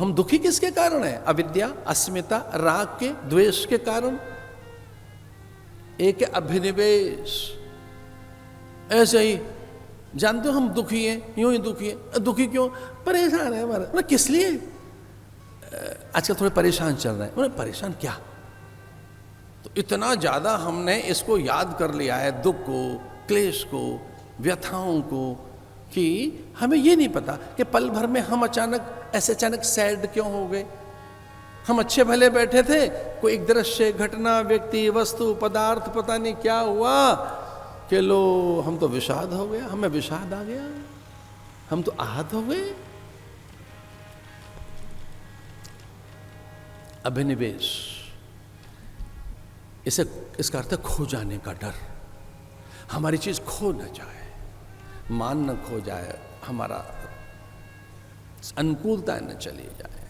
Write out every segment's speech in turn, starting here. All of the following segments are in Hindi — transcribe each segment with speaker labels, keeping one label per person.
Speaker 1: हम दुखी किसके कारण है? अविद्या, अस्मिता, राग के, द्वेष के कारण। एक अभिनिवेश। ऐसे ही जानते हो हम दुखी हैं, यूं ही दुखी है। दुखी क्यों? परेशान है हमारा। मतलब किस लिए? आजकल थोड़े परेशान चल रहे हैं। मतलब परेशान क्या? तो इतना ज्यादा हमने इसको याद कर लिया है, दुख को, क्लेश को, व्यथाओं को, कि हमें ये नहीं पता कि पल भर में हम अचानक सैड क्यों हो गए। हम अच्छे भले बैठे थे, कोई एक दृश्य, घटना, व्यक्ति, वस्तु, पदार्थ, पता नहीं क्या हुआ कि लो हम तो विषाद हो गया, हमें विषाद आ गया, हम तो आहत हो गए। अभिनिवेश, इसका अर्थ है खो जाने का डर। हमारी चीज खो न जाए, मान न खो जाए, हमारा अनुकूलता न चली जाए।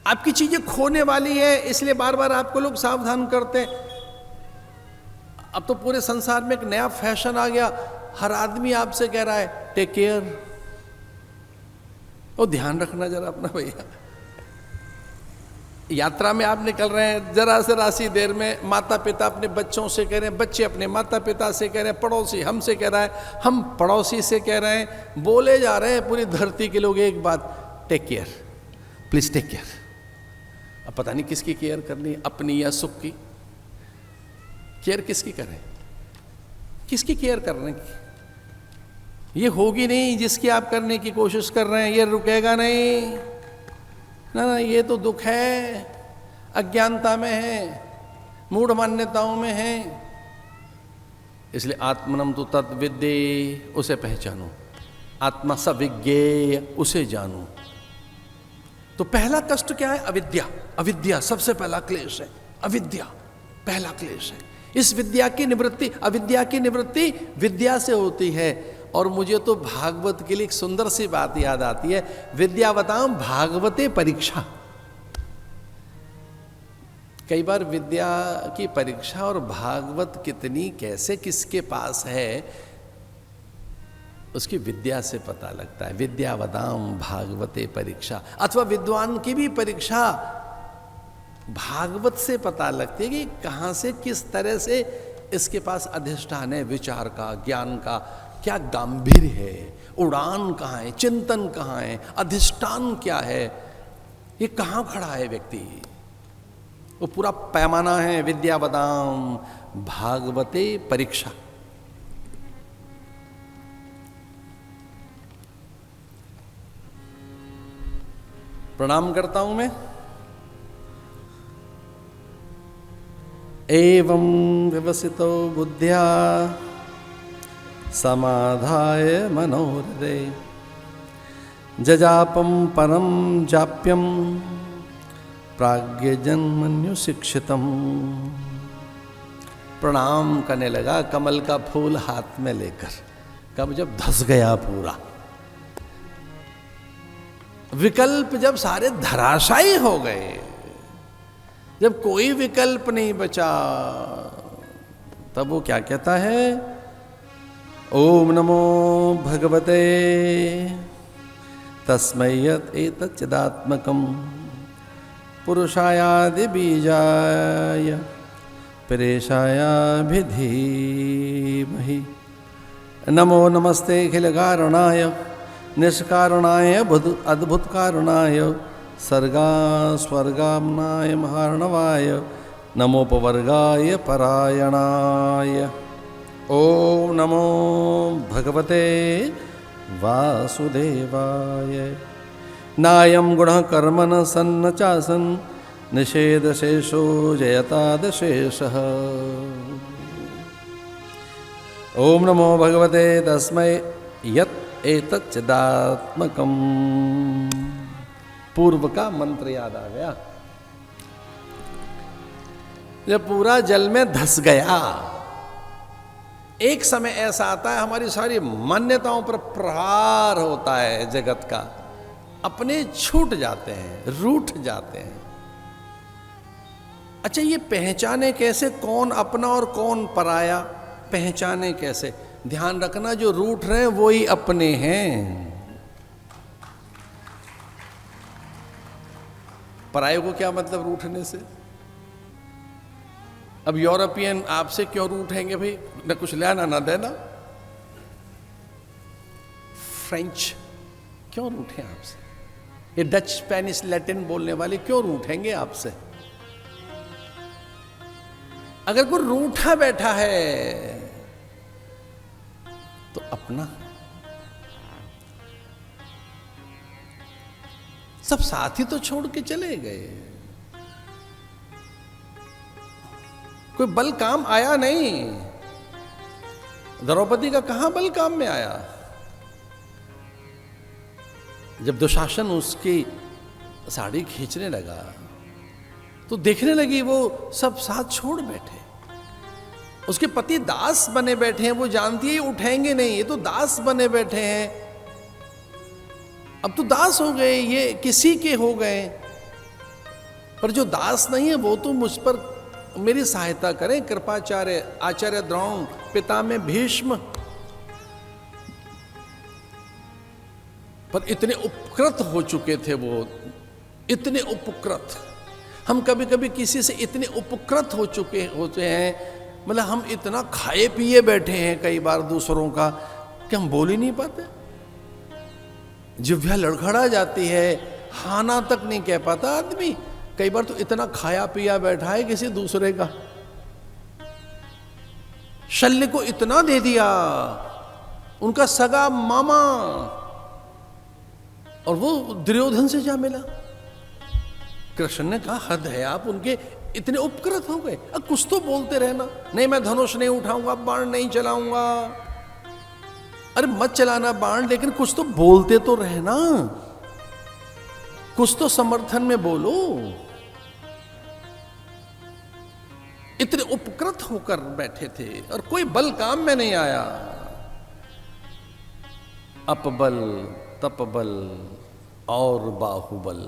Speaker 1: आपकी चीजें खोने वाली है, इसलिए बार बार आपको लोग सावधान करते हैं। अब तो पूरे संसार में एक नया फैशन आ गया, हर आदमी आपसे कह रहा है टेक केयर, और ध्यान रखना जरा अपना भैया। यात्रा में आप निकल रहे हैं, जरा से राशि देर में माता पिता अपने बच्चों से कह रहे हैं, बच्चे अपने माता पिता से कह रहे हैं, पड़ोसी हमसे कह रहा है, हम पड़ोसी से कह रहे हैं, बोले जा रहे हैं पूरी धरती के लोग एक बात, take care, please take care. अब पता नहीं किसकी केयर करनी है, अपनी या सुख की? केयर किसकी करें? किसकी केयर करने की? ये होगी नहीं जिसकी आप करने की कोशिश कर रहे हैं, ये रुकेगा नहीं ना। ये तो दुख है, अज्ञानता में है, मूढ़ मान्यताओं में है। इसलिए आत्मनम तो तत् विद्ये, उसे पहचानो, आत्मा स विज्ञेय, उसे जानो। तो पहला कष्ट क्या है? अविद्या। अविद्या सबसे पहला क्लेश है, अविद्या पहला क्लेश है। इस विद्या की निवृत्ति, अविद्या की निवृत्ति विद्या से होती है। और मुझे तो भागवत के लिए एक सुंदर सी बात याद आती है, विद्यावताम भागवते परीक्षा। कई बार विद्या की परीक्षा और भागवत कितनी, कैसे, किसके पास है, उसकी विद्या से पता लगता है। विद्यावताम भागवते परीक्षा, अथवा विद्वान की भी परीक्षा भागवत से पता लगती है कि कहां से, किस तरह से इसके पास अधिष्ठान है विचार का, ज्ञान का, क्या गांभीर्य है, उड़ान कहाँ है, चिंतन कहाँ है, अधिष्ठान क्या है, ये कहाँ खड़ा है व्यक्ति। वो पूरा पैमाना है। विद्यावताम भागवते परीक्षा। प्रणाम करता हूं मैं। एवं व्यवसितो बुद्ध्या समाधाय मनोहृदे जजापम परम जाप्यम प्राज्ञजन्मन्यु शिक्षितम। प्रणाम करने लगा कमल का फूल हाथ में लेकर। कब? जब धस गया पूरा विकल्प, जब सारे धराशायी हो गए, जब कोई विकल्प नहीं बचा, तब वो क्या कहता है? ओम नमो भगवते तस्मै यत् एतत् चिदात्मकं पुरुषायादि बीजाय परेशायाभिधीमहि। नमो नमस्ते अखिल कारणाय निष्कारणाय अद्भुत कारणाय सर्गा स्वर्गाम्नाय महार्णवाय नमोपवर्गाय परायणाय। ओम नमो भगवते वासुदेवाय। नायं गुणः कर्मण सन्न चासन निषेधशेषो जयतादशेषः। ओम नमो भगवते तस्मै यत् एतत् चिदात्मकम्। पूर्व का मंत्र याद आ गया। जब पूरा जल में धस गया, एक समय ऐसा आता है हमारी सारी मान्यताओं पर प्रहार होता है जगत का, अपने छूट जाते हैं, रूठ जाते हैं। अच्छा, ये पहचाने कैसे कौन अपना और कौन पराया? पहचाने कैसे? ध्यान रखना, जो रूठ रहे हैं वो ही अपने हैं। पराये को क्या मतलब रूठने से? अब यूरोपियन आपसे क्यों रूठेंगे भाई? न कुछ लेना ना देना। फ्रेंच क्यों रूठे आपसे? ये डच, स्पेनिश, लैटिन बोलने वाले क्यों रूठेंगे आपसे? अगर कोई रूठा बैठा है तो अपना है। सब साथी तो छोड़ के चले गए, कोई बल काम आया नहीं। द्रौपदी का कहां बल काम में आया? जब दुशासन उसकी साड़ी खींचने लगा तो देखने लगी वो सब साथ छोड़ बैठे। उसके पति दास बने बैठे हैं, वो जानती है उठेंगे नहीं, ये तो दास बने बैठे हैं। अब तो दास हो गए, ये किसी के हो गए। पर जो दास नहीं है वो तो मुझ पर मेरी सहायता करें। कृपाचार्य, आचार्य द्रोण, पितामह भीष्म, पर इतने उपकृत हो चुके थे वो, इतने उपकृत। हम कभी कभी किसी से इतने उपकृत हो चुके होते हैं, मतलब हम इतना खाए पिए बैठे हैं कई बार दूसरों का कि हम बोल ही नहीं पाते। जिह्वा लड़खड़ा जाती है, खाना तक नहीं कह पाता आदमी। कई बार तो इतना खाया पिया बैठा है किसी दूसरे का, शल्य को इतना दे दिया, उनका सगा मामा, और वो दुर्योधन से जा मिला। कृष्ण ने कहा हद है, आप उनके इतने उपकृत हो गए। अब कुछ तो बोलते रहना। नहीं मैं धनुष नहीं उठाऊंगा, बाण नहीं चलाऊंगा। अरे मत चलाना बाण, लेकिन कुछ तो बोलते तो रहना, कुछ तो समर्थन में बोलो। इतने उपकृत होकर बैठे थे और कोई बल काम में नहीं आया। अपबल, तपबल और बाहुबल।